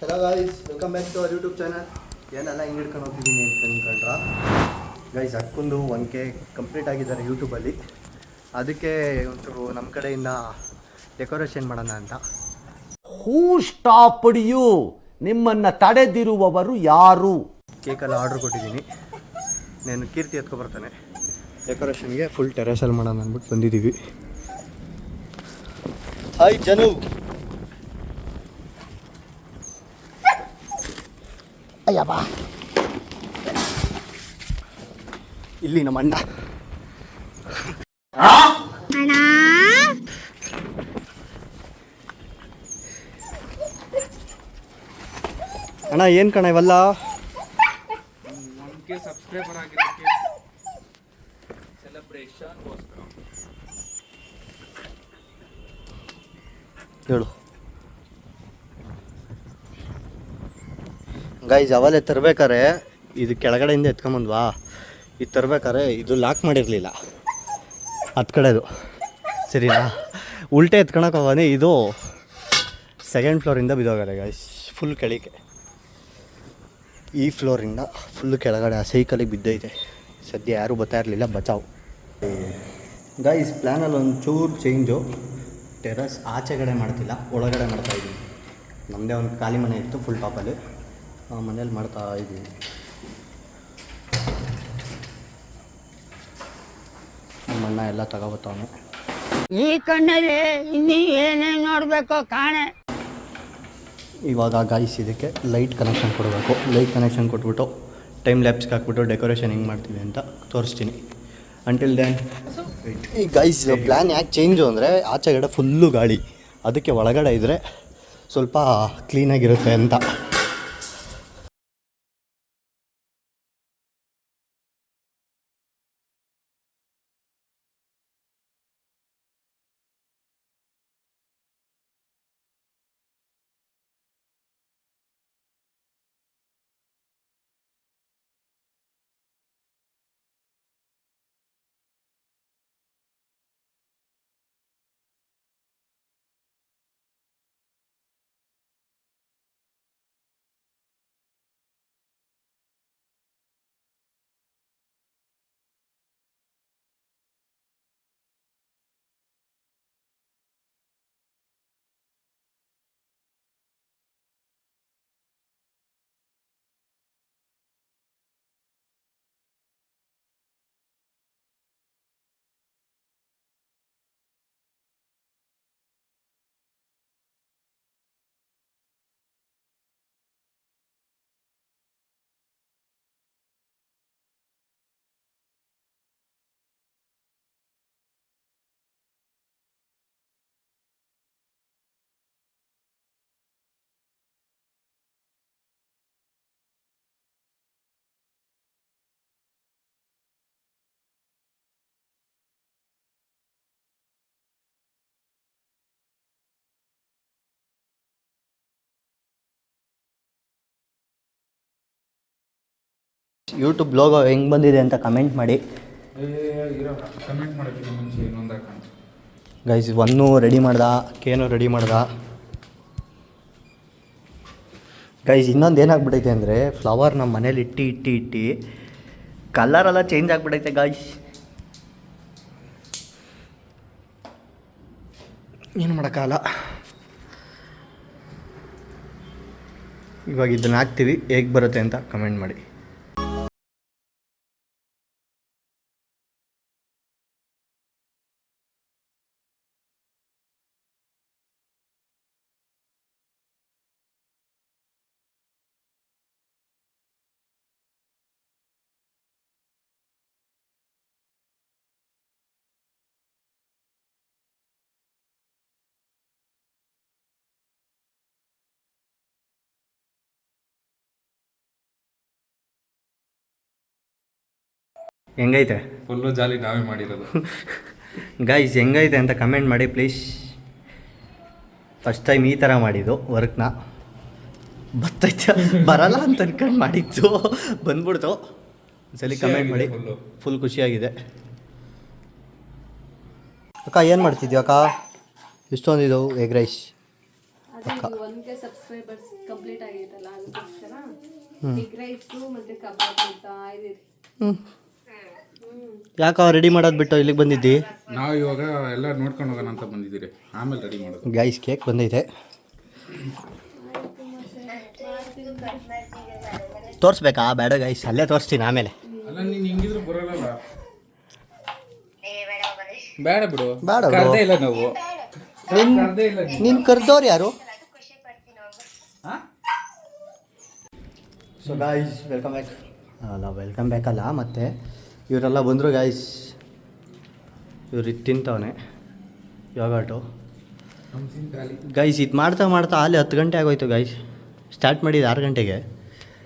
Hello guys, welcome back to our YouTube channel. ಏನೆಲ್ಲ ಹಿಂಗೆ ಹಿಡ್ಕೊಂಡು ಹೋಗ್ತಿದ್ದೀನಿ ಅಂತ ಅಂದ್ಕೊಂಡ್ರ ಗೈಸ್, ಅಕ್ಕೊಂದು 1K ಕಂಪ್ಲೀಟ್ ಆಗಿದ್ದಾರೆ ಯೂಟ್ಯೂಬಲ್ಲಿ. ಅದಕ್ಕೆ ಒಂಚೂರು ನಮ್ಮ ಕಡೆಯಿಂದ ಡೆಕೋರೇಷನ್ ಮಾಡೋಣ ಅಂತ. ಹೂ ಸ್ಟಾಪ್ಡ್ ಯು? ನಿಮ್ಮನ್ನು ತಡೆದಿರುವವರು ಯಾರು? ಕೇಕೆಲ್ಲ ಆರ್ಡ್ರ್ ಕೊಟ್ಟಿದ್ದೀನಿ. ನಾನು ಕೀರ್ತಿ ಎತ್ಕೊಬರ್ತಾನೆ. ಡೆಕೋರೇಷನ್ಗೆ ಫುಲ್ ಟೆರೇಸಲ್ಲಿ ಮಾಡೋಣ ಅಂದ್ಬಿಟ್ಟು ಬಂದಿದ್ದೀವಿ. ಹಾಯ್ ಜನು. ಅಯ್ಯಪ್ಪ, ಇಲ್ಲಿ ನಮ್ಮ ಅಣ್ಣ. ಅಣ್ಣ ಏನು ಕಣ ಇವೆಲ್ಲ? ಸಬ್ಸ್ಕ್ರೈಬರ್ ಆಗಿದ್ದಕ್ಕೆ ಸೆಲೆಬ್ರೇಷನ್ ಹೇಳು ಗೈಸ್. ಅವಲ್ಲೇ ತರಬೇಕಾರೆ ಇದು ಕೆಳಗಡೆಯಿಂದ ಎತ್ಕೊಂಬಂದ್ವಾ, ಇದು ತರಬೇಕಾರೆ ಇದು ಲಾಕ್ ಮಾಡಿರಲಿಲ್ಲ ಹತ್ತು ಕಡೆದು, ಸರಿನಾ? ಉಲ್ಟೆ ಎತ್ಕೊಳಕ್ಕೆ ಹೋಗೋನೆ, ಇದು ಸೆಕೆಂಡ್ ಫ್ಲೋರಿಂದ ಬಿದ್ದೋಗಾರೆ ಗೈಸ್. ಫುಲ್ ಕೆಳಗೆ, ಈ ಫ್ಲೋರಿಂದ ಫುಲ್ ಕೆಳಗಡೆ ಆ ಸೈಕಲಿಗೆ ಬಿದ್ದೈತೆ. ಸದ್ಯ ಯಾರೂ ಬರ್ತಾ ಇರಲಿಲ್ಲ, ಬಚಾವು ಗೈಸ್. ಪ್ಲ್ಯಾನಲ್ಲಿ ಒಂಚೂರು ಚೇಂಜು. ಟೆರಸ್ ಆಚೆಗಡೆ ಮಾಡ್ತಿಲ್ಲ, ಒಳಗಡೆ ಮಾಡ್ತಾಯಿದ್ದೀನಿ. ನಮ್ಮದೇ ಒಂದು ಖಾಲಿ ಮನೆ ಇತ್ತು ಫುಲ್ ಟಾಪಲ್ಲಿ, ಆ ಮನೇಲಿ ಮಾಡ್ತಾ ಇದ್ದೀನಿ. ನಮ್ಮ ಅಣ್ಣ ಎಲ್ಲ ತಗೋಬತ್ತವನು. ಈ ಕಣ್ಣಲ್ಲಿ ಇನ್ನೂ ಏನೇನು ನೋಡಬೇಕೋ ಕಾಣೆ. ಇವಾಗ ಗಾಯ್ಸ್ ಇದಕ್ಕೆ ಲೈಟ್ ಕನೆಕ್ಷನ್ ಕೊಡಬೇಕು. ಲೈಟ್ ಕನೆಕ್ಷನ್ ಕೊಟ್ಬಿಟ್ಟು ಟೈಮ್ ಲ್ಯಾಪ್ಸ್ಗೆ ಹಾಕ್ಬಿಟ್ಟು ಡೆಕೋರೇಷನ್ ಹೆಂಗೆ ಮಾಡ್ತೀವಿ ಅಂತ ತೋರಿಸ್ತೀನಿ. ಅಂಟಿಲ್ ದೆನ್ ಈ ಗೈಸ್ ಪ್ಲ್ಯಾನ್ ಯಾಕೆ ಚೇಂಜು ಅಂದರೆ, ಆಚೆಗಡೆ ಫುಲ್ಲು ಗಾಳಿ, ಅದಕ್ಕೆ ಒಳಗಡೆ ಇದ್ದರೆ ಸ್ವಲ್ಪ ಕ್ಲೀನಾಗಿರುತ್ತೆ ಅಂತ. ಯೂಟ್ಯೂಬ್ ಲೋಗೋ ಹೆಂಗೆ ಬಂದಿದೆ ಅಂತ ಕಮೆಂಟ್ ಮಾಡಿ ಕಮೆಂಟ್ ಮಾಡೋದಕ್ಕೆ ಮುಂಚೆ ಇನ್ನೊಂದು ಗೈಸ್. ಒನ್ನು ರೆಡಿ ಮಾಡ್ದ, ಕೇನು ರೆಡಿ ಮಾಡ್ದ ಗೈಸ್. ಇನ್ನೊಂದು ಏನಾಗ್ಬಿಟ್ಟೈತೆ ಅಂದರೆ, ಫ್ಲವರ್ ನಮ್ಮ ಮನೇಲಿ ಇಟ್ಟು ಕಲರೆಲ್ಲ ಚೇಂಜ್ ಆಗಿಬಿಟ್ಟೈತೆ ಗಾಯ್ಸ್. ಏನು ಮಾಡೋಕ್ಕಾಗಲ್ಲ. ಇವಾಗ ಇದನ್ನು ಹಾಕ್ತೀವಿ, ಹೇಗೆ ಬರುತ್ತೆ ಅಂತ ಕಮೆಂಟ್ ಮಾಡಿ. ಹೆಂಗೈತೆ? ಫುಲ್ಲು ಜಾಲಿ ನಾವೇ ಮಾಡಿರೋದು ಗೈಸ್. ಹೆಂಗೈತೆ ಅಂತ ಕಮೆಂಟ್ ಮಾಡಿ ಪ್ಲೀಸ್. ಫಸ್ಟ್ ಟೈಮ್ ಈ ಥರ ಮಾಡಿದ್ದು ವರ್ಕ್ನ. ಬರ್ತೈತೆ ಬರಲ್ಲ ಅಂತ ಅನ್ಕೊಂಡು ಮಾಡಿದ್ದು, ಬಂದ್ಬಿಡ್ತು. ಒಂದ್ಸಲಿ ಕಮೆಂಟ್ ಮಾಡಿ. ಫುಲ್ ಖುಷಿಯಾಗಿದೆ. ಅಕ್ಕ ಏನು ಮಾಡ್ತಿದ್ಯೋ ಅಕ್ಕ? ಇಷ್ಟೊಂದಿದ್ದವು ಎಗ್ ರೈಸ್. ಪಕ್ಕ 1K ಸಬ್ಸ್ಕ್ರೈಬರ್ಸ್ ಕಂಪ್ಲೀಟ್ ಆಗೈತಲ್ಲ ಅದಕ್ಕೋಸ್ಕರ ಎಗ್ ರೈಸು ಮತ್ತೆ ಕಬಾಬ್ ತಿಂತಾ ಇದೀರಿ. ಯಾಕೆ ರೆಡಿ ಮಾಡೋದು ಬಿಟ್ಟು ಇಲ್ಲಿಗೆ ಬಂದಿದ್ದಿ? ನಾವು ಇವಾಗ ಎಲ್ಲ ನೋಡ್ಕೊಂಡು ಹೋಗೋಣ ಅಂತ ಬಂದಿದ್ದೀರಿ, ಆಮೇಲೆ ರೆಡಿ ಮಾಡೋದು. ಗೈಸ್ ಕೇಕ್ ಬಂದೈತೆ, ತೋರಿಸ್ಬೇಕಾ? ಬೇಡ ಗೈಸ್, ಅಲ್ಲೇ ತೋರಿಸ್ತೀನಿ ಆಮೇಲೆ. ಅಲ್ಲ ನೀನು ಹಿಂಗಿದ್ರು ಬರೋಲ್ಲ. ಬೇಡ ಬಿಡು, ಬೇಡ ಬಿಡು. ಕರ್ದೇ ಇಲ್ಲ ನಾವು, ಕರ್ದೇ ಇಲ್ಲ ನೀನು. ನೀನು ಕರೆದವ್ರು ಯಾರು? So guys welcome back. ಅಲ್ಲ ವೆಲ್ಕಮ್ ಬ್ಯಾಕ್ ಅಲ್ಲ, ಮತ್ತೆ ಇವರೆಲ್ಲ ಬಂದರು ಗಾಯ್ಸ್. ಇವ್ರು ಇದು ತಿಂತವನೆ ಯೋಗಾಟು ಗೈಸ್. ಇದು ಮಾಡ್ತಾ ಮಾಡ್ತಾ ಅಲ್ಲಿ 10 ಗಂಟೆ ಆಗೋಯ್ತು ಗೈಸ್. ಸ್ಟಾರ್ಟ್ ಮಾಡಿದ್ದು 6 ಗಂಟೆಗೆ.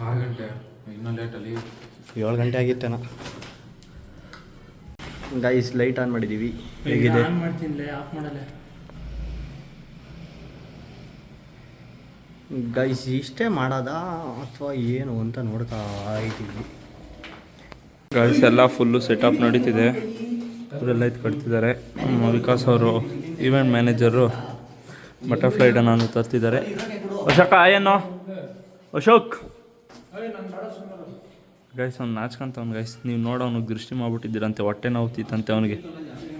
6 ಗಂಟೆ ಇನ್ನೂ ಲೇಟಲ್ಲಿ 7 ಗಂಟೆ ಆಗಿತ್ತೇನೋ ಗೈಸ್. ಲೈಟ್ ಆನ್ ಮಾಡಿದ್ದೀವಿ, ಹೇಗಿದೆ? ಗೈಸ್ ಇಷ್ಟೇ ಮಾಡೋದಾ ಅಥವಾ ಏನು ಅಂತ ನೋಡ್ತಾ ಇದ್ದೀವಿ ಗೈಸ್. ಎಲ್ಲ ಫುಲ್ಲು ಸೆಟಪ್ ನಡೀತಿದೆ, ಅವರೆಲ್ಲ ಇದು ಕಟ್ತಿದ್ದಾರೆ. ವಿಕಾಸ್ ಅವರು ಈವೆಂಟ್ ಮ್ಯಾನೇಜರು ಬಟರ್ಫ್ಲೈ ಡನ್ನು ತರ್ತಿದ್ದಾರೆ. ಅಶೋಕ ಏನು ಅಶೋಕ್ ಗೈಸ್ ಅವ್ನು ನಾಚ್ಕೊಂತವ್ನು ಗೈಸ್. ನೀವು ನೋಡೋ ಅವ್ನಿಗೆ ದೃಷ್ಟಿ ಮಾಡ್ಬಿಟ್ಟಿದ್ದೀರಂತೆ, ಹೊಟ್ಟೆ ನೋವು ತಿತ್ತಂತೆ ಅವನಿಗೆ.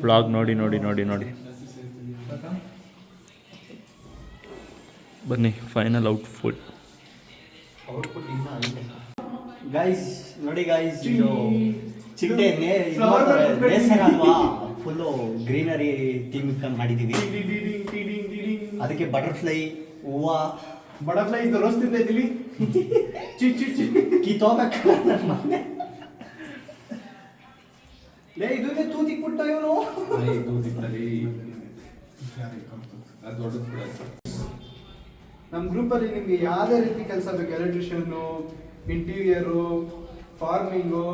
ವ್ಲಾಗ್ ನೋಡಿ ನೋಡಿ ನೋಡಿ ನೋಡಿ ಬನ್ನಿ ಫೈನಲ್ ಔಟ್ಪುಟ್. ಗೈಸ್ ನೋಡಿ ಗೈಸ್, ಇದು ಚಿಟ್ಟೆ ನೇಸರ ಅಲ್ವಾ, ಫುಲ್ಲು ಗ್ರೀನರಿ ಥೀಮ್ ಇಟ್ಕೊಂಡು ಮಾಡಿದ್ದೀವಿ. ಅದಕ್ಕೆ ಬಟರ್ಫ್ಲೈ ಹೂವು, ಬಟರ್ಫ್ಲೈ ಇದು ರೋಸ್ ತಿಂದಿದ್ದೀವಿ. ಕಿತ್ತೋಬೇಕು ಲೇ, ಇದನ್ನೇ ತೂತಿಕ್ ಬಿಟ್ಟ ಇವನು. ನಮ್ಮ ಗ್ರೂಪಲ್ಲಿ ನಿಮಗೆ ಯಾವುದೇ ರೀತಿ ಕೆಲಸ ಬೇಕು, ಎಲೆಕ್ಟ್ರಿಷಿಯನ್ನು, ಇಂಟೀರಿಯರು, ಫಾರ್ಮಿಂಗು,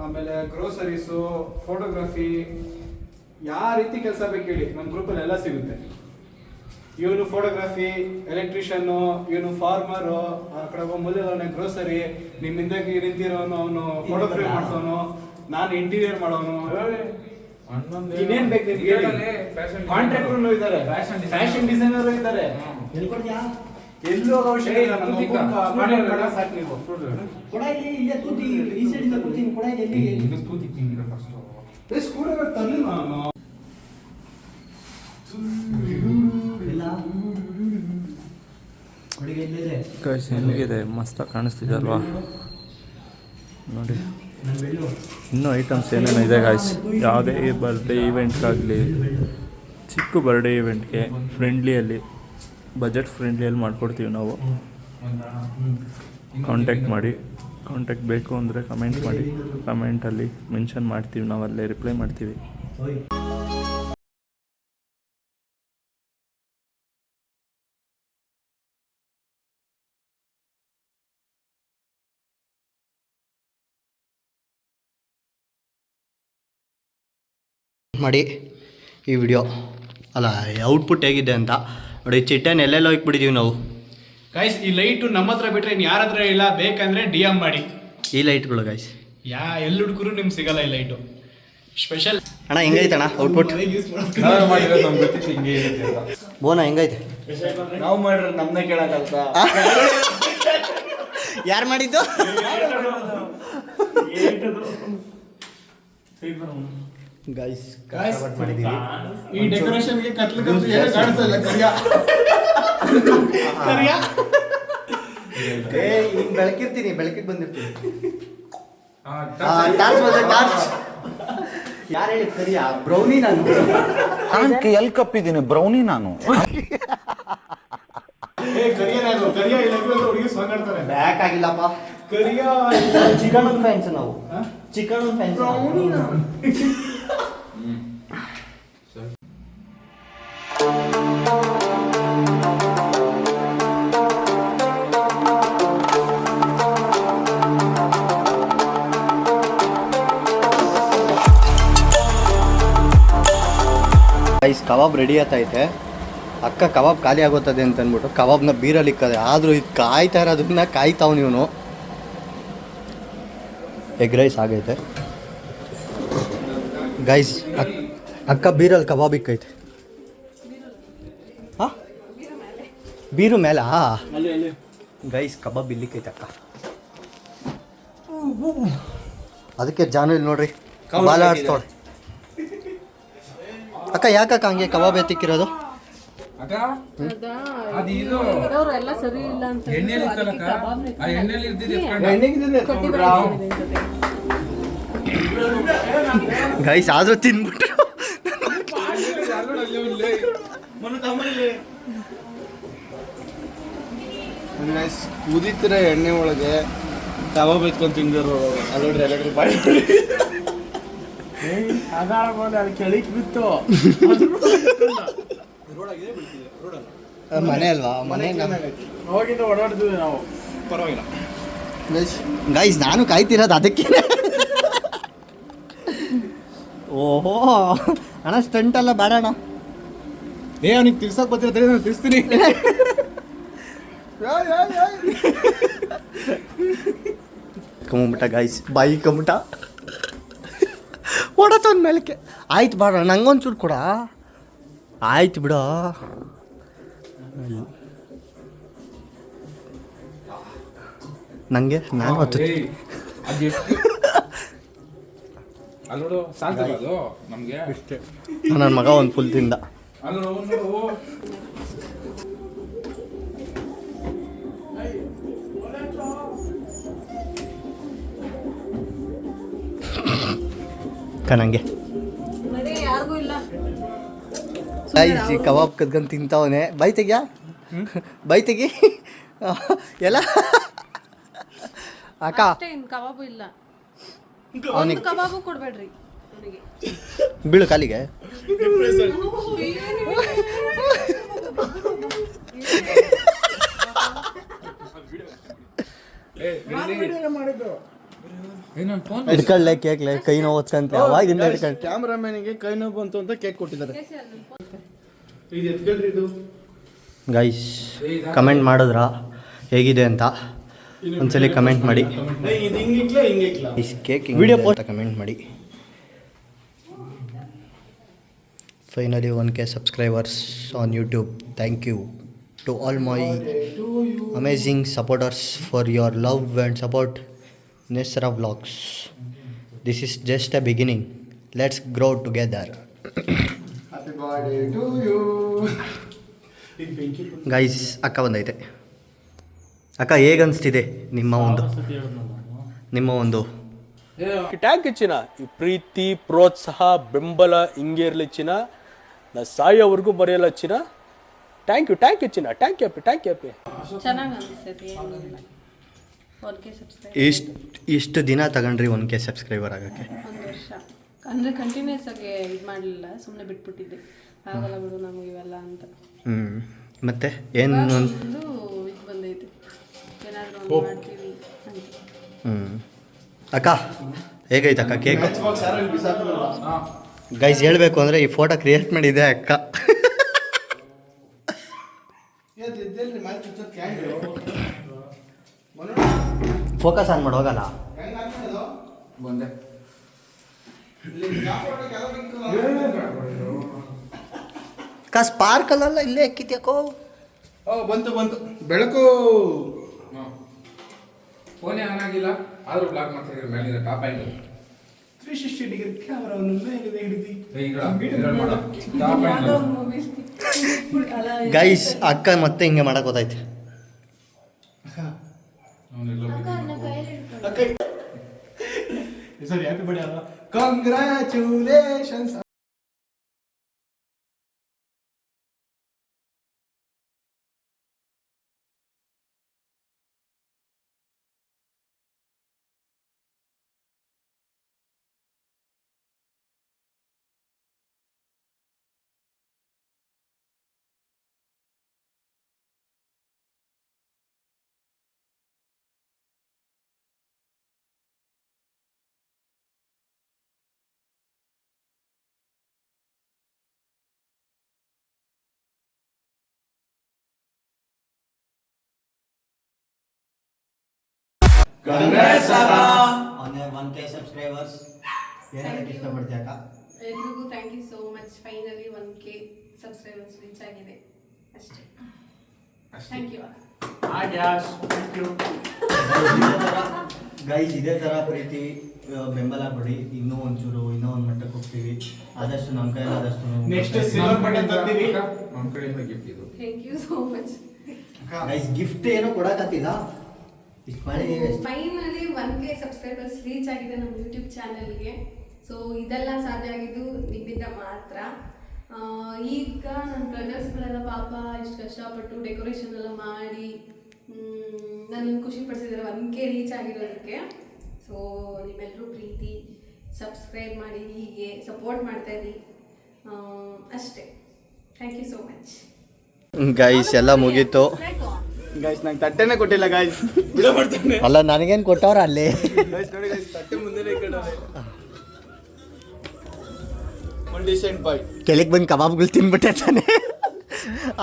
ಆಮೇಲೆ ಗ್ರೋಸರೀಸು, ಫೋಟೋಗ್ರಫಿ, ಯಾವ ರೀತಿ ಕೆಲಸ ಬೇಕು ಹೇಳಿ ನಮ್ಮ ಗ್ರೂಪಲ್ಲಿ ಎಲ್ಲ ಸಿಗುತ್ತೆ. ಇವನು ಫೋಟೋಗ್ರಫಿ, ಎಲೆಕ್ಟ್ರಿಷಿಯನ್ನು, ಇವನು ಫಾರ್ಮರು, ಆ ಕಡೆ ಮೊದಲನೇ ಗ್ರೋಸರಿ, ನಿಮ್ಮಿಂದ ನಿಂತಿರೋನು ಅವನು ಫೋಟೋ ಫ್ರೇಮ್ ಮಾಡಿಸೋನು, ನಾನು ಇಂಟೀರಿಯರ್ ಮಾಡೋನು. ಇನ್ನೇನ್ ಬೇಕು ನಿಮ್ಗೆ? ಕಾಂಟ್ರಾಕ್ಟರ್ನು ಇದ್ದಾರೆ, ಫ್ಯಾಷನ್ ಡಿಸೈನರ್ ಇದ್ದಾರೆ. ಎಲ್ಲೂ ಅವಶ್ಯಕ ಇಲ್ಲ, ನಮ್ಮ ಒಬ್ಬ ಸಾಕು ನೀವು. ಸ್ಕೂಲ್ ತರಲಿ ನಾನು. ಗೈಸ್ ಹೆಂಗಿದೆ, ಮಸ್ತಾಗಿ ಕಾಣಿಸ್ತಿದೆ ಅಲ್ವಾ? ನೋಡಿ ಇನ್ನೂ ಐಟಮ್ಸ್ ಏನೇನು ಇದೆ ಗಾಯ್ಸ್. ಯಾವುದೇ ಬರ್ಡೇ ಈವೆಂಟ್ಗಾಗಲಿ, ಚಿಕ್ಕ ಬರ್ಡೇ ಈವೆಂಟ್ಗೆ ಫ್ರೆಂಡ್ಲಿಯಲ್ಲಿ, ಬಜೆಟ್ ಫ್ರೆಂಡ್ಲಿಯಲ್ಲಿ ಮಾಡಿಕೊಡ್ತೀವಿ ನಾವು. ಕಾಂಟ್ಯಾಕ್ಟ್ ಮಾಡಿ. ಕಾಂಟ್ಯಾಕ್ಟ್ ಬೇಕು ಅಂದರೆ ಕಮೆಂಟ್ ಮಾಡಿ, ಕಮೆಂಟಲ್ಲಿ ಮೆನ್ಷನ್ ಮಾಡ್ತೀವಿ, ನಾವಲ್ಲೇ ರಿಪ್ಲೈ ಮಾಡ್ತೀವಿ. ಮಾಡಿ ಈ ವಿಡಿಯೋ ಅಲ್ಲ ಔಟ್ಪುಟ್ ಹೇಗಿದೆ ಅಂತ ನೋಡಿ. ಚಿಟ್ಟೆನ ಎಲ್ಲೆಲ್ಲೋ ಇಕ್ಬಿಟ್ಟಿದ್ದೀವಿ ನಾವು ಗೈಸ್. ಈ ಲೈಟು ನಮ್ಮ ಹತ್ರ ಬಿಟ್ರೆ ಇನ್ನು ಯಾರ ಹತ್ರ ಇಲ್ಲ, ಬೇಕಂದ್ರೆ DM ಮಾಡಿ. ಈ ಲೈಟ್ಗಳು ಗೈಸ್. ಎಲ್ಲಿ ಹುಡುಕರು ನಿಮ್ಗೆ ಸಿಗಲ್ಲ ಈ ಲೈಟು. ಸ್ಪೆಷಲ್ ಅಣ್ಣ ಹೆಂಗೈತೆ ಅಣ್ಣ ಔಟ್ಪುಟ್? ಬೋನ ಹೆಂಗೈತೆ? ನಾವು ಮಾಡ್ರೆ ನಮ್ಮನ್ನೇ ಕೇಳಕ್ಕಂತ. ಯಾರು ಮಾಡಿದ್ದು? ಗೈಸ್ ಮಾಡಿದ್ದೀವಿ. ಈ ಡೆಕೋರೇಷನ್ಗೆ ಕತ್ಲು ಕಾಣಿಸಲ್ಲ. ಕರಿಯ ಹಿಂಗ್ ಬೆಳಕಿರ್ತೀನಿ, ಬೆಳಕಿಗೆ ಬಂದಿರ್ತೀನಿ. ಯಾರು ಹೇಳಿ ಕರಿಯ? ಬ್ರೌನಿ ನಾನು. ಎಲ್ಲಿ ಕಪ್ಪಿದ್ದೀನಿ ಬ್ರೌನಿ ನಾನು. ಕರಿಯ ಇಲ್ಲ ಹುಡುಗಿ ಸಾಂಗಾಡ್ತಾರೆ. ಬ್ಯಾಕ್ ಆಗಿಲ್ಲಪ್ಪ. ಕರಿಯ ಚಿಕನ್ ಫ್ಯಾನ್ಸ್ ನಾವು, chicken fans. Guys kebab ready ಆಗ್ತೈತೆ. ಅಕ್ಕ ಕಬಾಬ್ ಖಾಲಿ ಆಗೋತ್ತದೆ ಅಂತ ಅಂದ್ಬಿಟ್ಟು ಕಬಾಬ್ನ ಬೀರಲ್ಲಿ ಇಕ್ಕದೆ, ಆದರೂ ಇದು ಕಾಯ್ತಾ ಇರೋದನ್ನ ಕಾಯ್ತಾವ್ ನೀವು. ಎಗ್ ರೈಸ್ ಆಗೈತೆ ಗೈಸ್. ಅಕ್ಕ ಬೀರಲ್ಲಿ ಕಬಾಬ್ ಇಕ್ಕೈತೆ. ಹಾಂ ಬೀರು ಮೇಲ ಗೈಸ್ ಕಬಾಬ್ ಇಲ್ಲಿಕ್ಕೈತಕ್ಕ. ಅದಕ್ಕೆ ಜಾನು ಇಲ್ಲಿ ನೋಡ್ರಿ ಬಾಲ ಆಡ್ತಾಳೆ. ಅಕ್ಕ ಯಾಕಕ್ಕ ಹಂಗೆ ಕಬಾಬ್ ಎತ್ತಿಕ್ಕಿರೋದು? ಅದು ಇದು ಎಲ್ಲ ಸರಿ ಇಲ್ಲ ಅಂತ ಎಣ್ಣೆಲಿ ಇತ್ತಲ್ಲಕ್ಕ, ಆ ಎಣ್ಣೆಲಿ ಇದ್ದಿದ್ದು ಗೈಸ್ ಆದ್ರೂ ತಿನ್ಬಿಟ್ರು. ಕುದಿತಿರ ಎಣ್ಣೆ ಒಳಗೆ ಕಬಾಬ್ ಎತ್ಕೊಂಡು ತಿಂದರು ಅಲ್ಲೋಡ್ರಿ ಎಲ್ಲೋಡ್ರಿ ಬಾಯಿ ಕೆಳಗೆ ಬಿತ್ತು. ಮನೆ ಅಲ್ವಾ ಮನೆ. ಅವಾಗಿಂದ ಓಡಾಡ್ತೀವಿ ನಾವು, ಪರವಾಗಿಲ್ಲ. ಗೈಸ್ ನಾನು ಕಾಯ್ತಿರೋದು ಅದಕ್ಕೆ. ಓಹೋ ಅಣ್ಣ ಸ್ಟಂಟ್ ಅಲ್ಲ ಬೇಡ ಅಣ್ಣ. ಅವ್ನಿಗೆ ತಿರ್ಸಕ್ ಬರ್ತಿರ್ತಾರೆ, ನಾನು ತಿರ್ಸ್ತೀನಿ. ಕಮ್ಮಬಿಟ್ಟ ಗೈಸ್, ಬಾಯಿ ಕಮ್ಮಬಿಟ್ಟ ಓಡತ್ತವನ್ ಮೇಲಕ್ಕೆ. ಆಯ್ತು ಬಾಡ ನಂಗೊಂಚೂರು ಕೊಡ. ಆಯ್ತು ಬಿಡ. ನನಗೆ ನಾನು ಹೊತ್ತು ಅದೆಷ್ಟು ಅಲ್ಲೋಡು ಸಾಲ್ತಲ್ಲ ಅದು ನಮಗೆ. ನನ್ನ ಮಗ ಒಂದು ಫುಲ್ ತಿಂದ. ಅಲ್ಲೋಡು ನನಗೆ ಯಾರಿಗೂ ಇಲ್ಲ. ಗೈಸ್ ಈ ಕಬಾಬ್ ಕದ್ಕೊಂಡು ತಿಂತಾವನೆ. ಬೈ ತೆಗಿಯ ಬೈ ತೆಗಿ ಎಲ್ಲ ಅಕ್ಕ. ಅಷ್ಟೇ, ಇನ್ನು ಕಬಾಬು ಇಲ್ಲ. ಅವನಿಗೆ ಕಬಾಬು ಕೊಡ್ಬೇಡ್ರಿ ಅವನಿಗೆ. ಬೀಳು ಕಾಲಿಗೆ. ಹಿಡ್ಕೊಳ್ಳೆ ಕೇಕ್ಲೆ ಕೈ ನೋವು ಹೊತ್ಕಂತ ಅವಾಗಿಂದ ಹಿಡ್ಕೊಂಡು. ಕ್ಯಾಮ್ರಾಮನ್ಗೆ ಕೈ ನೋವು ಬಂತು ಅಂತ ಕೇಕ್ ಕೊಟ್ಟಿದ್ದಾರೆ. ಇದು ಎತ್ಕೊಳ್ರಿ ಇದು. ಗೈಸ್ ಕಮೆಂಟ್ ಮಾಡಿದ್ರಾ ಹೇಗಿದೆ ಅಂತ ಒಂದ್ಸಲಿ ಕಮೆಂಟ್ ಮಾಡಿ. ಇದು ಹಿಂಗಿಕ್ಲ ಹಿಂಗಿಕ್ಲ ಇಸ್ ಕೇಕ್ ವಿಡಿಯೋ ಪೋಸ್ಟ್ ಕಮೆಂಟ್ ಮಾಡಿ. Finally 1K subscribers on YouTube. Thank you to all my amazing supporters for your love and support in Nesra Vlogs. This is just a beginning. Let's grow together. Happy birthday to you. Guys ಅಕ್ಕ ಬಂದೈತೆ. ಅಕ್ಕ ಹೇಗನ್ನಿಸ್ತಿದೆ ನಿಮ್ಮ ಒಂದು tank ಚಿನ್ನ ಈ ಪ್ರೀತಿ ಪ್ರೋತ್ಸಾಹ ಬೆಂಬಲ ಹಿಂಗೆ ಇರಲಿ ಚಿನ್ನ. ನಾ ಸಾಯೋವರೆಗೂ ಬರೆಯಲ್ಲ ಚಿನ್ನ. ಥ್ಯಾಂಕ್ ಯು ಚಿನ್ನ. ಥ್ಯಾಂಕ್ ಯು ಅಪ್ಪಿ. ಚೆನ್ನಾಗಿ ಅನಿಸ್ತೈತಿ. ಏನಿಲ್ಲ 1K ಸಬ್ಸ್ಕ್ರೈಬರ್. ಇಷ್ಟು ದಿನ ತಗೊಂಡ್ರಿ 1K ಸಬ್ಸ್ಕ್ರೈಬರ್ ಆಗೋಕ್ಕೆ? 1 ವರ್ಷ ಅಂದರೆ ಕಂಟಿನ್ಯೂಸ್ ಆಗಿ ಇದು ಮಾಡಲಿಲ್ಲ, ಸುಮ್ಮನೆ ಬಿಟ್ಬಿಟ್ಟಿದ್ದೆ. ಆಗಲ್ಲ ಬಿಡು ನಮಗೆ ಇವೆಲ್ಲ ಅಂತ. ಮತ್ತೆ ಏನು ಇದು ಬಂದೈತೆ, ಏನಾದರೂ ಒಂದು ಮಾಡ್ತೀವಿ ಅಂತ. ಅಕ್ಕ ಹೇಗೈತೆ ಅಕ್ಕ ಕೇಕ್? ಗೈಸ್ ಹೇಳಬೇಕು ಅಂದರೆ ಈ ಫೋಟೋ ಕ್ರಿಯೇಟ್ ಮಾಡಿದೆ ಅಕ್ಕ. ಫೋಕಸ್ ಆನ್ ಮಾಡಿ ಹೋಗಲ್ಲ. ಬಂದೆ ಅಕ್ಕ ಸ್ಪಾರ್ಕಲ್ಲ ಇಲ್ಲೇ ಎಕ್ಕಿದ್ಯಾಕೋ? ಬಂತು ಬೆಳಕು. ಫೋನೇ ಆನ್ ಆಗಿಲ್ಲ ಆದ್ರೂ ಬ್ಲಾಕ್ ಮಾಡ್ತಿದ್ರೆ ಮೇಲಿದೆ ಟಾಪ್ ಆಯ್ತು. 360 ಡಿಗ್ರಿ ಕ್ಯಾಮರಾವನ್ನು ಮೇಲೆ ಹಿಡಿದು ಗೈಸ್ ಅಕ್ಕ ಮತ್ತೆ ಹಿಂಗೆ ಮಾಡಕ್ ಗೊತ್ತೈತೆ. ಸರಿ ಹ್ಯಾಪಿ ಬರ್ತ್ಡೇ ಅಲ್ಲ. ಕಂಗ್ರ್ಯಾಚುಲೇಷನ್ಸ್. ಎಲ್ರಿಗೂ thank you so much. Finally 1K subscribers reach ಆಗಿದೆ ಅಷ್ಟೇ. Thank you. ಗೈಸ್ ಇದೇ ಥರ ಪ್ರೀತಿ ಬೆಂಬಲ ಕೊಡಿ. ಇನ್ನೂ ಒಂಚೂರು ಇನ್ನೂ ಒಂದು ಮಟ್ಟಕ್ಕೆ ಹೋಗ್ತೀವಿ. ಆದಷ್ಟು ನಮ್ಮ ಕೈಲಾದಷ್ಟು ನೆಕ್ಸ್ಟ್ ಸಿಲ್ವರ್ ಬಟನ್ ತಂದಿವಿ. ನಮ್ಮ ಕಡೆಯಿಂದ ಗಿಫ್ಟ್ ಇದು. Thank you so much. Guys gift ಏನೋ ಕೊಡಕತ್ತಿಲ್ಲ. ಇಷ್ಟು ಮಾಡಿ ಫೈನಲಿ 1K ಸಬ್ಸ್ಕ್ರೈಬರ್ಸ್ ರೀಚ್ ಆಗಿದೆ ನಮ್ಮ ಯೂಟ್ಯೂಬ್ ಚಾನಲ್ಗೆ. ಸೊ ಇದೆಲ್ಲ ಸಾಧ್ಯ ಆಗಿದ್ದು ನಿಮ್ಮಿಂದ ಮಾತ್ರ. ಈಗ ನನ್ನ ಬ್ರದರ್ಸ್ಗಳೆಲ್ಲ ಪಾಪ ಇಷ್ಟು ಕಷ್ಟಪಟ್ಟು ಡೆಕೋರೇಷನ್ ಎಲ್ಲ ಮಾಡಿ ನನ್ನನ್ನು ಖುಷಿ ಪಡಿಸಿದ್ದಾರೆ 1K ರೀಚ್ ಆಗಿರೋದಕ್ಕೆ. ಸೊ ನಿಮ್ಮೆಲ್ಲರೂ ಪ್ರೀತಿ ಸಬ್ಸ್ಕ್ರೈಬ್ ಮಾಡಿ, ಹೀಗೆ ಸಪೋರ್ಟ್ ಮಾಡ್ತಾ ಇರಿ ಅಷ್ಟೇ. Thank you so much. Guys ಎಲ್ಲ ಮುಗೀತು. ಗೈಸ್ ನಂಗೆ ತಟ್ಟೆನೇ ಕೊಟ್ಟಿಲ್ಲ ಗೈಸ್. ಬಿಡ ಮಾಡ್ತಾನೆ. ಅಲ್ಲ ನನಗೇನು ಕೊಟ್ಟವ್ರ ಅಲ್ಲಿ. ಗೈಸ್ ನೋಡಿ ಗೈಸ್ ತಟ್ಟೆ ಮುಂದೆನೇ ಇಟ್ಕೊಂಡವ್ರೆ. ಒಂದು ಡಿಸೆಂಟ್ ಬಾಯ್ ಕೆಳಗೆ ಬಂದು ಕಬಾಬ್ಗಳು ತಿನ್ಬಿಟ್ಟೆ ತಾನೆ.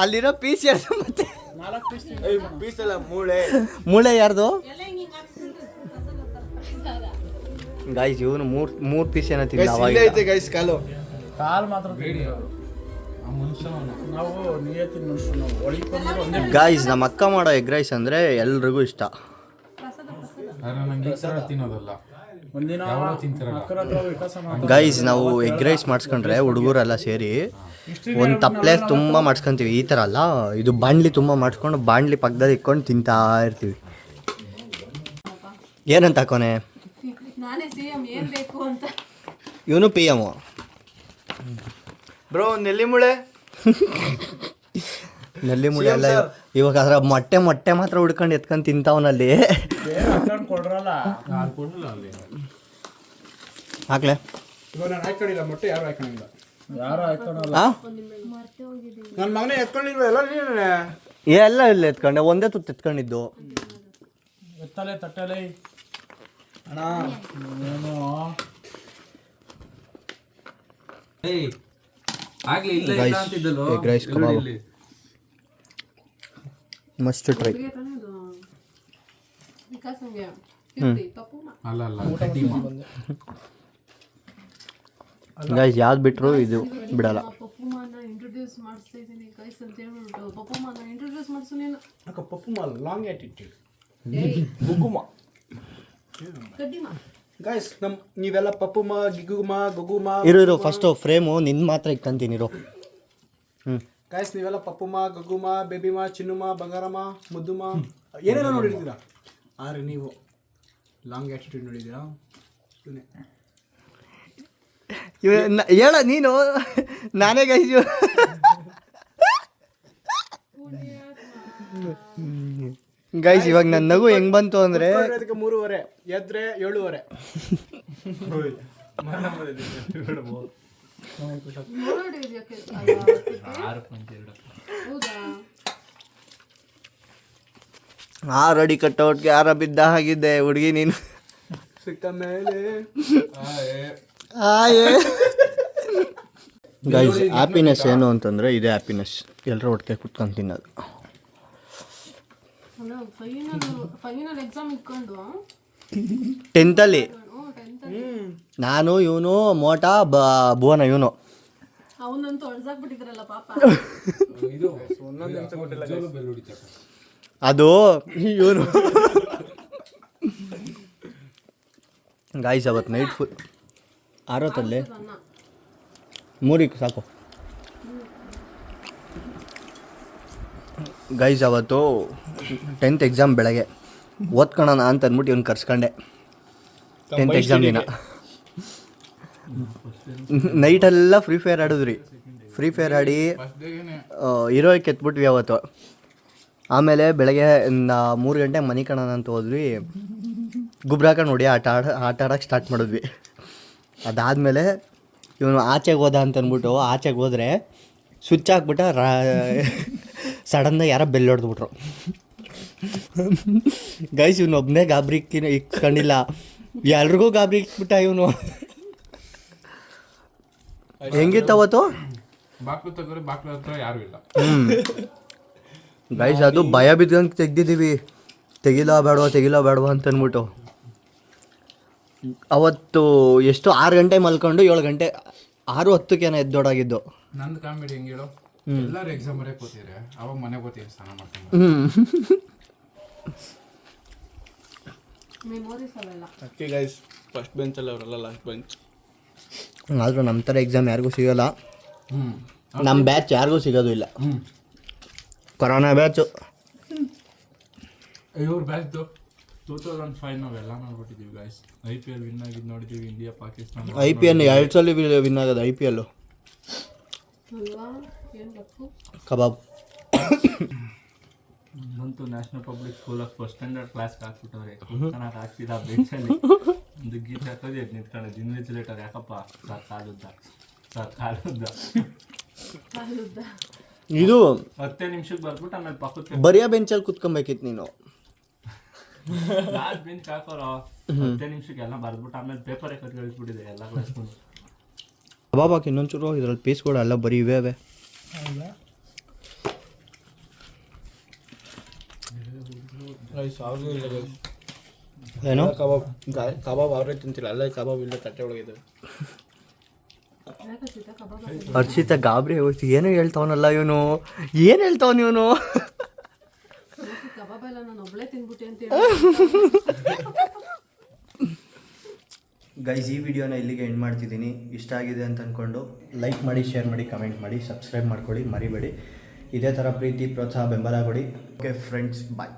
ಅಲ್ಲಿರೋ ಪೀಸ್ ಯಾರ್ದು ಮತ್ತೆ? ಪೀಸ್ ಅಲ್ಲ ಮೂಳೆ. ಮೂಳೆ ಯಾರ್ದು? ಗೈಸ್ ಇವನು ಮೂರು ಪೀಸ್ ಏನೋ ತಿಂದ ಗೈಸ್ ಅವಾಗ. ಇಲ್ಲೇ ಐತೆ ಗೈಸ್ ಕಾಲು. ಕಾಲ್ ಮಾತ್ರ ಬೇಡಿ ಅವರು ಆ ಮನುಷ್ಯನವನು. ನಾವು ನಿಯತ್ತಿನ ಮನುಷ್ಯರು, ನಾವು ಒಳಗೆ ಬಂದ್ರೆ ಒಂದೇ. ಗೈಸ್ ನಮ್ಮ ಅಕ್ಕ ಮಾಡೋ ಎಗ್ ರೈಸ್ ಅಂದರೆ ಎಲ್ರಿಗೂ ಇಷ್ಟ. ಆದ್ರೆ ನಂಗೆ ಈ ಥರ ತಿನ್ನೋದಲ್ಲ. ಒಂದಿನ ಯಾವಾಗ ತಿಂತಾರಲ್ಲ. ಅಕ್ಕರ ಹತ್ರ ವಿಕಾಸ ಮಾಡಿ ಗೈಸ್ ನಾವು ಎಗ್ ರೈಸ್ ಮಾಡಿಸ್ಕೊಂಡ್ರೆ ಹುಡುಗರೆಲ್ಲ ಸೇರಿ ಒಂದು ತಪ್ಪಲೆ ತುಂಬ ಮಾಡಿಸ್ಕೊಂತೀವಿ. ಈ ಥರ ಅಲ್ಲ, ಇದು ಬಾಣ್ಲಿ ತುಂಬ ಮಾಡಿಸ್ಕೊಂಡು ಬಾಣ್ಲಿ ಪಕ್ಕದಲ್ಲಿ ಇಟ್ಕೊಂಡು ತಿಂತಾ ಇರ್ತೀವಿ. ಏನಂತ ಹಾಕೋನೆ ನಾನೇ CM ಏನು ಬೇಕು ಅಂತ. ಇವನು PM. ಬ್ರೋ ನೆಲ್ಲಿ ಮೂಳೆ. ನಲ್ಲಿ ಮುಳಿ ಎಲ್ಲ ಇವಾಗ ಅದರ ಮೊಟ್ಟೆ ಮಾತ್ರ ಹುಡ್ಕೊಂಡು ಎತ್ಕೊಂಡು ತಿಂತಾವನಲ್ಲಿ. ಕೊಡ್ರಲ್ಲ ಯಾರು ಕೊಡಲ್ಲ ಅಲ್ಲಿ. ಹಾಕ್ಲೆ ಇವಾಗ ನಾನು ಹಾಕೊಂಡಿಲ್ಲ ಮೊಟ್ಟೆ, ಯಾರು ಹಾಕೊಂಡಿಲ್ಲ. ಯಾರು ಹಾಕೋಣಲ್ಲ. ನನ್ನ ಮಗನೇ ಎತ್ಕೊಂಡಿಲ್ವ ಎಲ್ಲ ನೀನೇ. ಎಲ್ಲ ಇಲ್ಲ ಎತ್ಕೊಂಡೆ, ಒಂದೇ ತುತ್ತು ಎತ್ಕೊಂಡಿದ್ದು. ಎತ್ತಲೆ ತಟ್ಟಲೆ ಅಣ್ಣ ಏನು ಆಗ್ಲಿ ಇಲ್ಲ ಇಲ್ಲ ಅಂತಿದ್ದಲ್ವ. ಎಗ್ ರೈಸ್ ಕಬಾಬ್ ಮಸ್ಟ್ ಟ್ರೈ. ವಿಕಾಸಂಗೆ ಪಪ್ಪು ಅಲ್ಲ ಅಲ್ಲ ಟೀಮ. ಗೈಸ್ ಯಾವ್ದು ಬಿಟ್ರು ಇದು ಬಿಡಲ್ಲ. ಪಪ್ಪುಮಾನ ಇಂಟ್ರೊಡ್ಯೂಸ್ ಮಾಡಿಸ್ತಾ ಇದ್ದೀನಿ ಗೈಸ್ ಅಂತ ಹೇಳ್ಬಿಟ್ಟು ಪಪ್ಪುಮಾನ ಇಂಟ್ರೊಡ್ಯೂಸ್ ಮಾಡಿಸು ನೀನು. ಅಕ್ಕ ಪಪ್ಪು ಮಾಲ್ ಲಾಂಗ್ ಆಟಿಟ್ಯೂಡ್. ಗುಗ್ಗುಮ ಗಡ್ಡಿಮ ಗೈಸ್ ನೀವೆಲ್ಲ ಪಪ್ಪುಮ ಗಿಗುಮ ಗುಗುಮ. ಇರು ಫಸ್ಟು ಫ್ರೇಮು ನಿನ್ನ ಮಾತ್ರ ಇಟ್ಕೊಂತೀನಿರು. ಗೈಸ್ ನೀವೆಲ್ಲ ಪಪ್ಪುಮ ಗಗುಮ ಬೇಬಿಮ ಚಿನ್ನುಮ ಬಂಗಾರಮ್ಮ ಮುದ್ದುಮ ಏನೇನೋ ನೋಡಿರ್ತೀರಾ. ಆದರೆ ನೀವು ಲಾಂಗ್ ಆಟಿಟ್ಯೂಡ್ ನೋಡಿದ್ದೀರಾ. ಹೇಳ ನೀನು, ನಾನೇ ಗೈಸ್. ಗೈಸ್ ಇವಾಗ ನನ್ನ ನಗು ಹೆಂಗ್ ಬಂತು ಅಂದ್ರೆ ಅದಕ್ಕೆ 3:30 ಎದ್ರೆ 7:30. ಹೌದಾ 6 ಅಡಿ ಕಟ್ಟೋಟ್ಗೆ 6 ಬಿದ್ದ ಹಾಗಿದ್ದೆ ಹುಡುಗಿ ನೀನು. ಸಿಕ್ಕ ಮೇಲೆ ಗೈಸ್ ಹ್ಯಾಪಿನೆಸ್ ಏನು ಅಂತಂದರೆ ಇದೇ ಹ್ಯಾಪಿನೆಸ್, ಎಲ್ಲರೂ ಒಟ್ಟಿಗೆ ಕುತ್ಕೊಂಡು ತಿನ್ನೋದು. ಫೈನಲ್ ಎಕ್ಸಾಮ್ ಇಟ್ಕೊಂಡು 10th ನಾನು ಇವನು ಮೋಟಾ ಭುವನ ಇವನು. ಅವನಂತೂ ಅಳ್ಸಾಕ್ಬಿಟ್ಟಿದ್ರಲ್ಲ ಪಾಪ. ಇದು ಜೋಲು ಬೆಲ್ ಹೊಡಿತಾರೆ. ಅದು ಇವನು. ಗಾಯ್ಸ್ ಅವತ್ತು ನೈಟ್ ಫುಲ್ 6 3 ಸಾಕು. ಗೈಸ್ ಅವತ್ತು 10th ಎಕ್ಸಾಮ್ ಬೆಳಗ್ಗೆ ಓದ್ಕೊಳ್ಳೋಣ ಅಂತ ಅಂದ್ಬಿಟ್ಟು ಇವ್ನು ಕರ್ಸ್ಕೊಂಡೆ 10th ಎಕ್ಸಾಮ್ ದಿನ. ನೈಟೆಲ್ಲ ಫ್ರೀ ಫೈರ್ ಆಡಿದ್ರಿ. ಫ್ರೀ ಫೈರ್ ಆಡಿ ಹೀರೋಯಿಕ್ ಎತ್ಬಿಟ್ವಿ ಅವತ್ತು. ಆಮೇಲೆ ಬೆಳಗ್ಗೆ 3 ಗಂಟೆಗೆ ಮನೆ ಕಣೋಣ ಅಂತ ಹೋದ್ವಿ. ಗುಬ್ರ ಹಾಕೊಂಡು ಹೊಡಿ ಆಟ ಆಡೋಕ್ಕೆ ಸ್ಟಾರ್ಟ್ ಮಾಡಿದ್ವಿ. ಅದಾದಮೇಲೆ ಇವನು ಆಚೆಗೆ ಹೋದ ಅಂತ ಅಂದ್ಬಿಟ್ಟು ಆಚೆಗೆ ಹೋದರೆ ಸ್ವಿಚ್ ಹಾಕ್ಬಿಟ್ಟ. ಸಡನ್ನಾಗಿ ಯಾರೋ ಬೆಲ್ ಹೊಡೆದ್ಬಿಟ್ರು. ಗೈಸ್ ಇವನು ಒಬ್ಬನೇ ಗಾಬರಿ ಇಕ್ಕೊಂಡಿಲ್ಲ, ಎಲ್ರಿಗೂ ಗಾಬರಿ ಇಕ್ಬಿಟ್ಟ ಇವನು. ಹೆಂಗಿತ್ತು ಅವತ್ತು? ಬಾಕ್ಲು ತೆಗೆದ್ರೆ ಬಾಕ್ಲು ಹತ್ರ ಯಾರು ಇಲ್ಲ. ಗೈಸ್ ಅದು ಭಯ ಬಿದ್ದಂಗೆ ತೆಗ್ದಿದ್ದೀವಿ, ತೆಗಿಲೋ ಬೇಡವಾ ಅಂತ ಅಂದ್ಬಿಟ್ಟು. ಅವತ್ತು ಎಷ್ಟು 6 ಗಂಟೆ ಮಲ್ಕೊಂಡು 7 ಗಂಟೆ 6:10 ಎದ್ದೋಡಾಗಿದ್ದು. ನಂದು ಕಾಮಿಡಿ ಹೆಂಗೆ ಹೇಳು. ಎಲ್ಲರೂ ಎಕ್ಸಾಮ್ ಬರೆಯಕ್ಕೆ ಹೋಗ್ತಿದ್ರೆ ಅವಾಗ ಮನೆಗೆ ಹೋಗ್ತೀವಿ ಸ್ನಾನ ಮಾಡ್ಕೊಂಡು. ಮೆಮೊರೀಸ್ ಅವೆಲ್ಲ. ಅದಕ್ಕೆ ಗೈಸ್ ಫಸ್ಟ್ ಬೆಂಚಲ್ಲಿ ಅವರೆಲ್ಲ ಲಾಸ್ಟ್ ಬೆಂಚ್. ಆದರೂ ನಮ್ಮ ಥರ ಎಕ್ಸಾಮ್ ಯಾರಿಗೂ ಸಿಗೋಲ್ಲ. ನಮ್ಮ ಬ್ಯಾಚ್ ಯಾರಿಗೂ ಸಿಗೋದು ಇಲ್ಲ. Corona batch. ಇವ್ರ ಬ್ಯಾಚ್ದು 2005 ನಾವೆಲ್ಲ ನೋಡ್ಬಿಟ್ಟಿದ್ದೀವಿ ಗೈಸ್. IPL ವಿನ್ ಆಗಿದ್ದು ನೋಡಿದ್ದೀವಿ, ಇಂಡಿಯಾ ಪಾಕಿಸ್ತಾನ. IPL 2 ಸಲ ವಿನ್ ಆಗೋದು IPL. ಅಲ್ವಾ ಏನು ಬೇಕು ಕಬಾಬ್. ನಂತೂ ನ್ಯಾಷನಲ್ ಪಬ್ಲಿಕ್ ಸ್ಕೂಲಾಗ ಫಸ್ಟ್ ಸ್ಟ್ಯಾಂಡರ್ಡ್ ಕ್ಲಾಸ್ಗೆ ಹಾಕ್ಬಿಟ್ಟವ್ರೆ. ಚೆನ್ನಾಗಿ ಹಾಕ್ತಿದ್ದ ಬೆಂಚಲ್ಲಿ ಒಂದು ಗೀತೆ ಹಾಕೋದು ಎದ್ದು ನಿಂತ್ಕೊಳ್ಳೋದು. ಇನ್ವಿಜಿಲೇಟರ್ ಯಾಕಪ್ಪ ಸರ್ ಕಾಲುದ್ದ ಇದು 10 ನಿಮಿಷಕ್ಕೆ ಬರ್ಬಿಟ್ಟು ಆಮೇಲೆ ಪಕ್ಕಕ್ಕೆ ಬರಿಯೋ ಬೆಂಚಲ್ಲಿ ಕುತ್ಕೊಬೇಕಿತ್ತು ನೀನು. ಲಾಸ್ಟ್ ಬೆಂಚ್ ಹಾಕೋರು 10 ನಿಮಿಷಕ್ಕೆ ಎಲ್ಲ ಬರ್ಬಿಟ್ಟು ಆಮೇಲೆ ಪೇಪರೇ ಕಟ್ಟಿ ಕಳಿಸ್ಬಿಟ್ಟಿದೆ ಎಲ್ಲ ಕ್ಲಾಸ್ಕೊಂಡು. ಕಬಾಬ್ ಹಾಕಿ ಇನ್ನೊಂಚೂರು ಇದ್ರಲ್ಲಿ ಪೀಸ್ಗಳು ಎಲ್ಲ ಬರೀ ಇವೆ ಅವೆ. ಏನೋ ಕಬಾಬ್ ಅವರೇ ತಿಂತಿಲ್ಲ, ಅಲ್ಲೇ ಕಬಾಬ್ ಇಲ್ಲ ತಟ್ಟೆ ಒಳಗಿದೆ. ಹರ್ಷಿತ ಗಾಬರಿ ಹೋಯ್ತು. ಏನು ಹೇಳ್ತಾವನಲ್ಲ ಇವನು, ಏನು ಹೇಳ್ತಾವನು ಇವನು. ಕಬಾಬ್ ಎಲ್ಲ ನಾನು ಒಬ್ಳೆ ತಿನ್ಬಿಟ್ಟೆ ಅಂತ ಗೈಸ್, ಈ ವಿಡಿಯೋನ ಇಲ್ಲಿಗೆ ಎಂಡ್ ಮಾಡ್ತಿದ್ದೀನಿ. ಇಷ್ಟ ಆಗಿದೆ ಅಂತ ಅಂದ್ಕೊಂಡು ಲೈಕ್ ಮಾಡಿ, ಶೇರ್ ಮಾಡಿ, ಕಮೆಂಟ್ ಮಾಡಿ, ಸಬ್ಸ್ಕ್ರೈಬ್ ಮಾಡ್ಕೊಳ್ಳಿ ಮರಿಬೇಡಿ. ಇದೇ ಥರ ಪ್ರೀತಿ ಪ್ರೋತ್ಸಾಹ ಬೆಂಬಲ ಕೊಡಿ. ಓಕೆ ಫ್ರೆಂಡ್ಸ್, ಬಾಯ್.